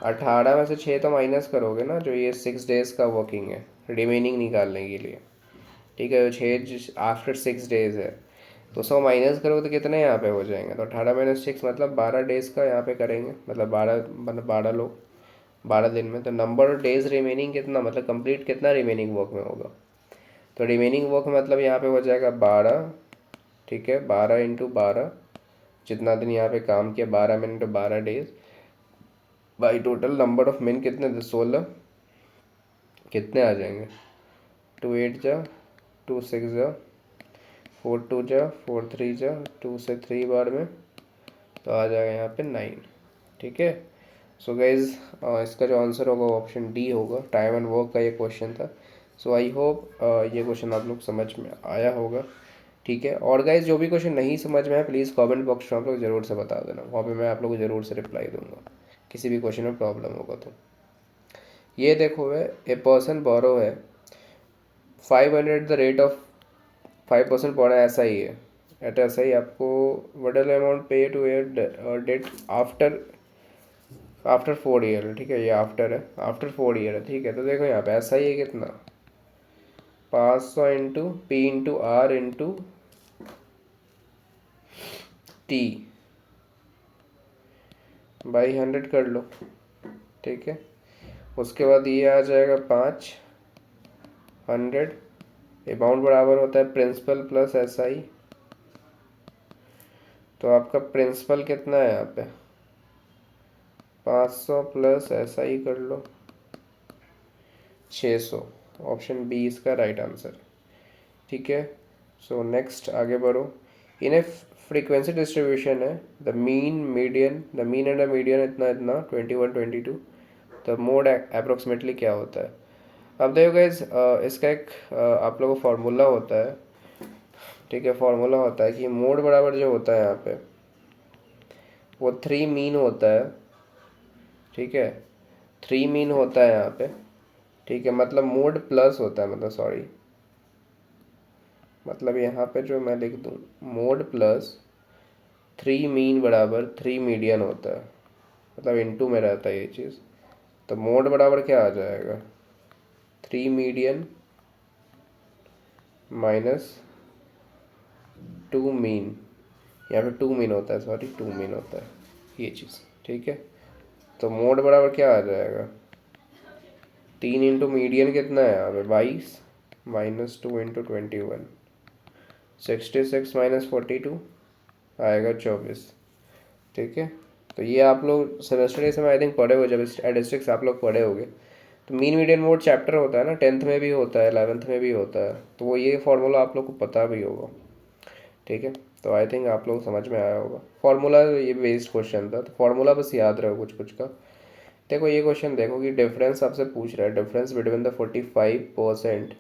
18 में से 6 तो माइनस करोगे ना, जो ये 6 डेज का वर्किंग है रिमेनिंग निकालने के लिए। ठीक है, 6 आफ्टर 6 डेज है, तो 100 माइनस करो तो कितने यहाँ पे हो जाएंगे, तो 18 - 6 मतलब 12 डेज का यहाँ पे करेंगे, मतलब 12 लोग 12 दिन में, तो नंबर ऑफ डेज रिमेनिंग कितना, मतलब कंप्लीट कितना रिमेनिंग वर्क में होगा, तो रिमेनिंग वर्क मतलब यहाँ पे हो जाएगा 12। ठीक है, 12 × 12, जितना दिन यहाँ पे काम किया 12 minute 12 days, by total number of minute कितने थे 16, कितने आ जाएंगे, 2 8 जा 2 6 जा 4 2 जा 4 3 जा 2 से 3 बार में, तो आ जाएगा यहाँ पे 9। ठीक है, सो गाइज इसका जो आंसर होगा वो ऑप्शन डी होगा, टाइम एंड वर्क का ये क्वेश्चन था। सो आई होप ये क्वेश्चन आप लोग समझ में आया होगा। ठीक है, और गाइज जो भी क्वेश्चन नहीं समझ में आया प्लीज़ कमेंट बॉक्स में आप लोग ज़रूर से बता देना, वहाँ पे मैं आप लोग को ज़रूर से रिप्लाई दूंगा किसी भी क्वेश्चन में प्रॉब्लम होगा तो। ये देखो है, ए पर्सन बोरो है 500 द रेट ऑफ 5% पड़ा, ऐसा ही है, एट ऐसा ही आपको वडल amount pay to air date after 4 year. ठीक है, ये आफ्टर है, आफ्टर 4 ईयर है। ठीक है, तो देखो यहाँ पे ऐसा ही है कितना, 500 into P into R into T by 100 कर लो। ठीक है, उसके बाद ये आ जाएगा 500, अमाउंट बराबर होता है प्रिंसिपल प्लस एस आई, तो आपका प्रिंसिपल कितना है यहाँ पे 500 प्लस एस आई कर लो 600, ऑप्शन बी इसका राइट आंसर। ठीक है, सो नेक्स्ट आगे बढ़ो। इन ए फ्रीक्वेंसी डिस्ट्रीब्यूशन है, the mean and the median इतना इतना 21 22, द मोड अप्रोक्सीमेटली क्या होता है। अब देखो गाइज इसका एक आप लोगों को फार्मूला होता है। ठीक है, फार्मूला होता है कि मोड बराबर जो होता है यहाँ पे वो 3 मीन होता है। ठीक है, 3 मीन होता है यहाँ पे। ठीक है, मतलब मोड प्लस होता है, मतलब सॉरी, मतलब यहाँ पे जो मैं लिख दूँ मोड प्लस 3 मीन बराबर 3 मीडियन होता है, मतलब इनटू में रहता है ये चीज़, तो मोड बराबर क्या आ जाएगा 3 मीडियन माइनस 2 मीन, यहाँ पे 2 मीन होता है, सॉरी 2 मीन होता है ये चीज़। ठीक है, तो मोड बराबर क्या आ जाएगा 3 इंटू मीडियन कितना है यहाँ पे 22 माइनस 2 इंटू 21, 66 माइनस 42 आएगा 24। ठीक है, तो ये आप लोग सेमेस्टर के समय आई थिंक पढ़े हो, जब स्टैटिस्टिक्स आप लोग पढ़े होगे, तो मीन मीडियन मोड चैप्टर होता है ना, 10th में भी होता है 11th में भी होता है, तो वो ये फार्मूला आप लोग को पता भी होगा। ठीक है, तो आई थिंक आप लोग समझ में आया होगा फार्मूला, ये बेस्ड क्वेश्चन था, तो फार्मूला बस याद रहो कुछ कुछ का। देखो ये क्वेश्चन देखो कि डिफरेंस आपसे पूछ रहा है, difference between the 45%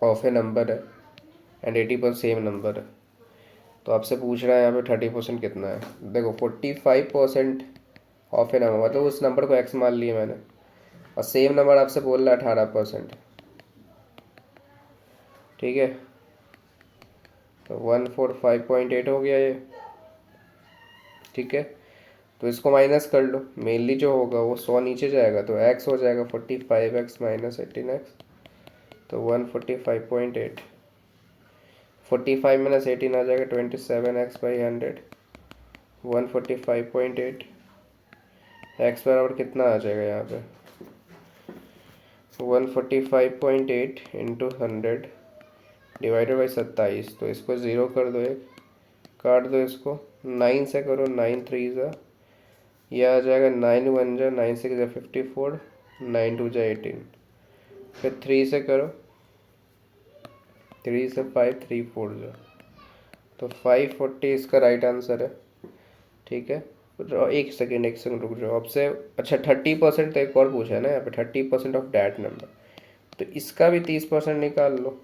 of A number है एंड 80% सेम नंबर है, तो आपसे पूछ रहा है यहाँ पे 30% कितना है। देखो 45% ऑफ ए नंबर मतलब उस नंबर को एक्स मान लिया मैंने, और सेम नंबर आपसे बोल रहा है 18%। ठीक है, तो 145.8 हो गया ये। ठीक है, तो इसको माइनस कर लो, मेनली जो होगा वो 100 नीचे जाएगा, तो एक्स हो जाएगा 45x माइनस 18x, तो 145.8, 45 माइनस 18 आ जाएगा 27x/100, 145.8 एक्स बराबर कितना आ जाएगा यहाँ पे 145.8 इंटू 100 डिवाइडेड बाई 27, तो इसको ज़ीरो कर दो, एक काट दो, इसको 9 से करो, 9 3 ज़ा, यह आ जाएगा 9 1 जा 9 6 जा 54, 9 2 जा 18, फिर 3 से करो, 3 से 5 3 4 जा, तो 540 इसका राइट आंसर है। ठीक है, एक सेकेंड रुक जाओ आपसे। अच्छा 30% तो एक और पूछा है ना यहाँ पे, 30% ऑफ डैट नंबर, तो इसका भी 30% निकाल लो।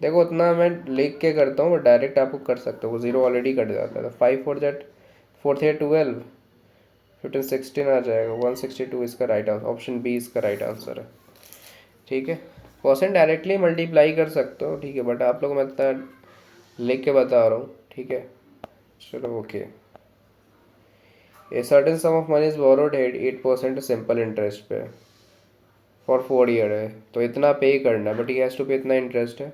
देखो उतना मैं लिख के करता हूँ, डायरेक्ट आपको कर सकते हो, वो ज़ीरो ऑलरेडी कट जाता है, तो 5 4 जेट 4 3 12 15 16 आ जाएगा 162, इसका राइट आंसर ऑप्शन बी इसका राइट आंसर है। ठीक है, परसेंट डायरेक्टली मल्टीप्लाई कर सकते हो। ठीक है, बट आप लोग मैं इतना लिख के बता रहा हूँ। ठीक है, चलो okay. A certain sum of money is borrowed at 8% simple interest पे, फॉर 4 ईयर है, तो इतना पे करना है, बट ही हैज़ टू पे इतना इंटरेस्ट है।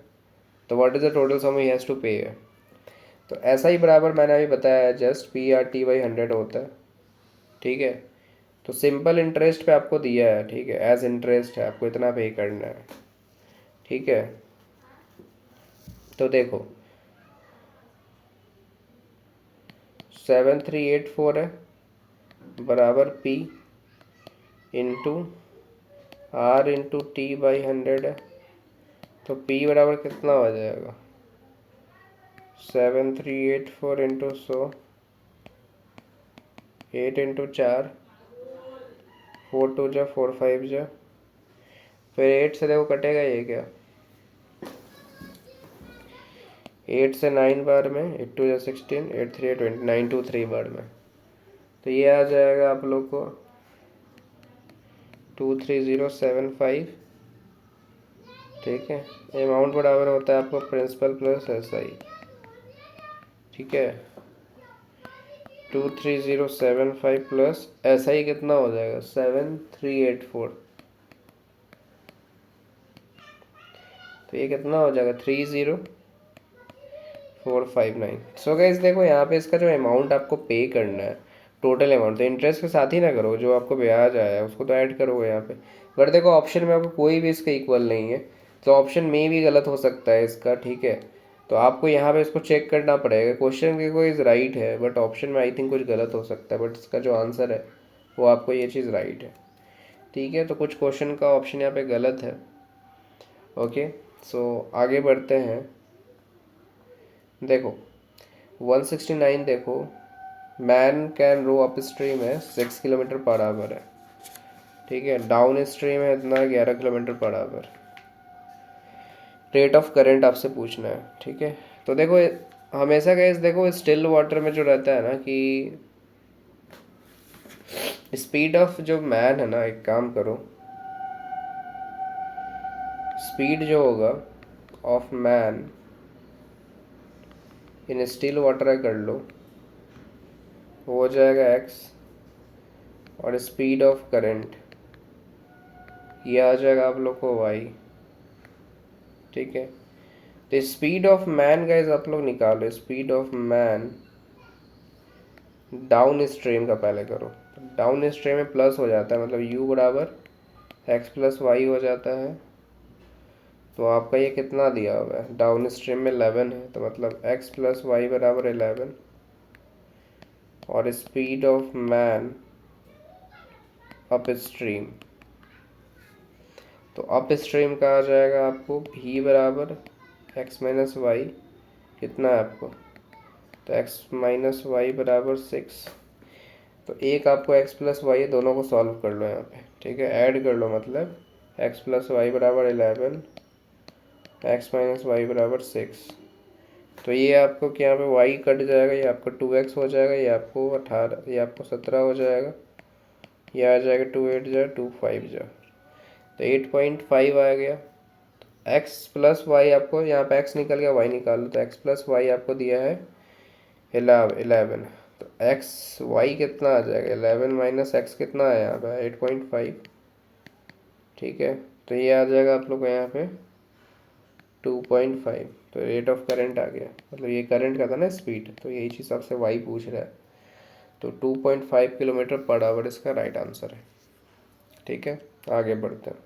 तो what is the total sum he has to pay है। तो ऐसा ही बराबर मैंने अभी बताया है, जस्ट PRT/100 होता है, ठीक है। तो सिंपल इंटरेस्ट पे आपको दिया है, ठीक है, एज इंटरेस्ट है, आपको इतना पे करना है, ठीक है। तो देखो 7384 है बराबर P इंटू R/T/100 है। तो P बराबर कितना हो जाएगा, 7384 इंटू 100, 8 इंटू 4, 4 2 जा 4 5 जा, फिर 8 से देखो कटेगा ये क्या, 8 से 9 बार में, 8 2 जा 16, 8 3 20, 9 2 3 बार में। तो ये आ जाएगा आप लोग को 23075, ठीक है। अमाउंट बराबर होता है आपको प्रिंसिपल प्लस SI, ठीक है। 23075 प्लस SI कितना हो जाएगा, 7384। तो ये कितना हो जाएगा, 30459। सो गाइस देखो यहाँ पे इसका जो अमाउंट आपको पे करना है, टोटल अमाउंट, तो इंटरेस्ट के साथ ही ना करो, जो आपको ब्याज आया है उसको तो ऐड करोगे यहाँ पे। बट देखो ऑप्शन में आपको कोई भी इसका इक्वल नहीं है, तो ऑप्शन में भी गलत हो सकता है इसका, ठीक है। तो आपको यहाँ पे इसको चेक करना पड़ेगा, क्वेश्चन देखो इज राइट है, बट ऑप्शन में आई थिंक कुछ गलत हो सकता है, बट इसका जो आंसर है वो आपको ये चीज़ राइट है, ठीक है। तो कुछ क्वेश्चन का ऑप्शन यहाँ पे गलत है, ओके। सो आगे बढ़ते हैं। देखो 169, देखो man can row upstream है 6 किलोमीटर/आवर है, ठीक है। डाउन स्ट्रीम है इतना 11 किलोमीटर/आवर। रेट ऑफ करंट आपसे पूछना है, ठीक है। तो देखो हमेशा गाइस देखो स्टिल वाटर में जो रहता है ना कि स्पीड ऑफ जो मैन है ना, एक काम करो, स्पीड जो होगा of man in still water कर लो, वो हो जाएगा x, और स्पीड ऑफ करंट ये आ जाएगा आप लोग को y, ठीक है। तो स्पीड ऑफ मैन गाइस आप लोग निकालो, speed of man down stream का पहले करो। डाउन स्ट्रीम में प्लस हो जाता है, मतलब u बराबर x प्लस वाई हो जाता है। तो आपका ये कितना दिया हुआ है, डाउन स्ट्रीम में 11 है, तो मतलब x प्लस वाई बराबर 11, और speed of man up stream, तो अप स्ट्रीम का आ जाएगा आपको v बराबर x माइनस वाई, कितना है आपको, तो x माइनस वाई बराबर 6। तो एक आपको x प्लस वाई है, दोनों को सॉल्व कर लो यहाँ पे, ठीक है, ऐड कर लो, मतलब x प्लस वाई बराबर 11, x माइनस वाई बराबर 6। तो ये आपको क्या, यहाँ पे y कट जाएगा, ये आपका 2x हो जाएगा, ये आपको 18, ये आपको 17 हो जाएगा, ये आ जाएगा 2 8 जा 2 5 जा, तो 8.5 आ गया। x प्लस वाई आपको यहाँ पे x निकल गया, y निकाल लो, तो x प्लस वाई आपको दिया है 11। तो x y कितना आ जाएगा, 11 माइनस x कितना है यहाँ पे 8.5, ठीक है। तो ये आ जाएगा आप लोग को यहाँ पे 2.5। तो रेट ऑफ करंट आ गया, मतलब ये करंट का था ना स्पीड, तो यही चीज़ आपसे वाई पूछ रहा है। तो 2.5 किलोमीटर/आवर इसका राइट आंसर है, ठीक है। आगे बढ़ते हैं।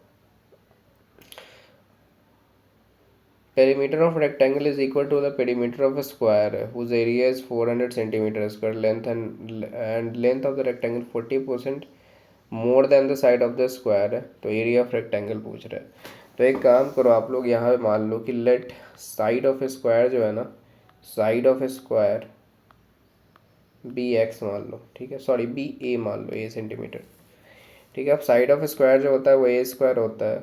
Perimeter of rectangle is equal to the perimeter of a square whose area is 400 centimeter square, length and length of the rectangle 40% more than the side of the square है। तो area of rectangle पूछ रहा है। तो एक काम करो आप लोग, यहाँ पे मान लो कि लेट साइड ऑफ स्क्वायर जो है ना, साइड ऑफ स्क्वायर BX मान लो, ठीक है, सॉरी BA मान लो, A सेंटीमीटर, ठीक है। अब साइड ऑफ स्क्वायर जो होता है वो A² होता है,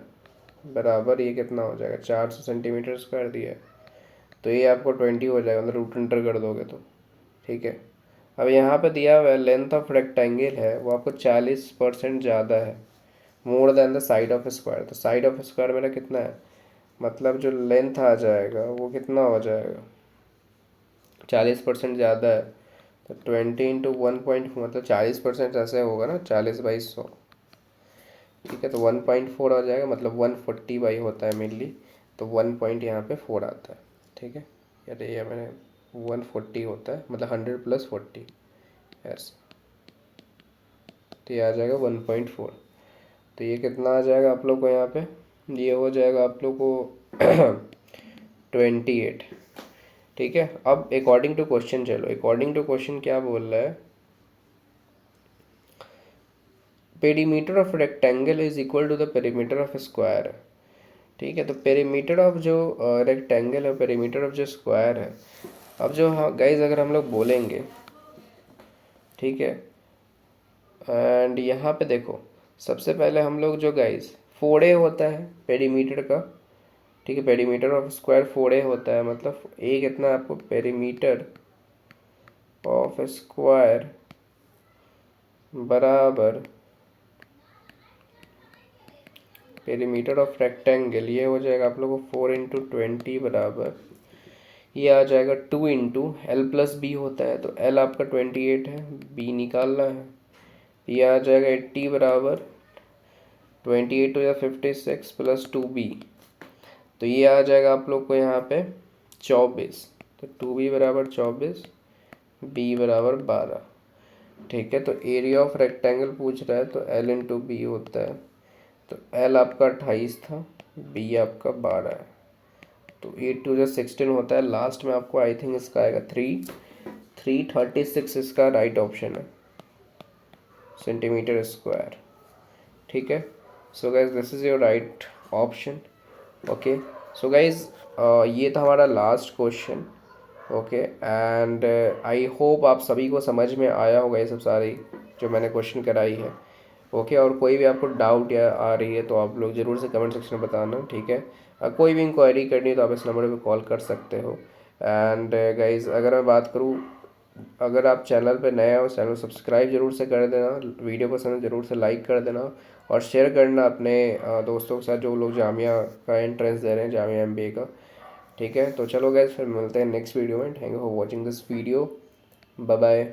बराबर ये कितना हो जाएगा, 400 सेंटीमीटर स्क्वायर दिया है, तो ये आपको 20 हो जाएगा, मतलब रूट अंडर कर दोगे तो, ठीक है। अब यहाँ पे दिया हुआ है लेंथ ऑफ रेक्टेंगल है वो आपको 40% ज़्यादा है, more than the side of square. तो साइड ऑफ स्क्वायर मेरा कितना है, मतलब जो लेंथ आ जाएगा वो कितना हो जाएगा, 40% ज़्यादा है, तो 20 इंटू 1 मतलब 40% ऐसे होगा ना, 40/100, ठीक है, तो 1.4 आ जाएगा, मतलब 140 होता है मेनली, तो 1 पॉइंट यहाँ पे 4 आता है। ठीक है, अरे ये मैंने 140 होता है, मतलब 100 + 40 ऐसे, तो ये आ जाएगा 1.4। तो ये कितना आ जाएगा आप लोग को यहाँ पे, ये हो जाएगा आप लोग को 28। ठीक है, अब अकॉर्डिंग टू क्वेश्चन चलो, अकॉर्डिंग टू क्वेश्चन क्या बोल रहा है, perimeter of rectangle is equal to the perimeter of square. ठीक है, तो पेरीमीटर ऑफ जो रेक्टेंगल है, पेरीमीटर ऑफ जो स्क्वायर है, अब जो हाँ गाइज अगर हम लोग बोलेंगे, ठीक है, एंड यहाँ पे देखो, सबसे पहले हम लोग जो गाइज 4a होता है पेरीमीटर का, ठीक है, पेरीमीटर ऑफ स्क्वायर 4a होता है, मतलब a कितना है आपको, पेरीमीटर ऑफ स्क्वायर बराबर पेरीमीटर ऑफ रेक्टेंगल, ये हो जाएगा आप लोगों को 4 × 20 बराबर, ये आ जाएगा 2 × L+B होता है, तो L आपका 28 है, B निकालना है, ये आ जाएगा 80 बराबर 28 या 56 + 2B, तो ये आ जाएगा आप लोग को यहाँ पे 24, तो 2B बराबर 24, B बराबर 12। ठीक है, तो एरिया ऑफ रेक्टेंगल पूछ रहा है, तो L × B होता है, तो L आपका 28 था, B आपका 12 है, तो 8 × 16 होता है, लास्ट में आपको आई थिंक इसका आएगा 336 इसका राइट ऑप्शन है, सेंटीमीटर स्क्वायर। ठीक है, so guys this is your right option. Okay, so guys ये था हमारा last question. Okay, and I hope आप सभी को समझ में आया होगा ये सब सारी जो मैंने क्वेश्चन कराई है। ओके, और कोई भी आपको डाउट या आ रही है तो आप लोग ज़रूर से कमेंट सेक्शन में बताना। ठीक है, कोई भी इंक्वायरी करनी है तो आप इस नंबर पे कॉल कर सकते हो। एंड गाइज अगर मैं बात करूँ, अगर आप चैनल पे नए हो, चैनल सब्सक्राइब जरूर से कर देना, वीडियो पसंद जरूर से लाइक कर देना, और शेयर करना अपने दोस्तों के साथ जो लोग जामिया का एंट्रेंस दे रहे हैं, जामिया एमबीए का। ठीक है, तो चलो गाइज फिर मिलते हैं नेक्स्ट वीडियो में। Thank you for watching this video, bye bye.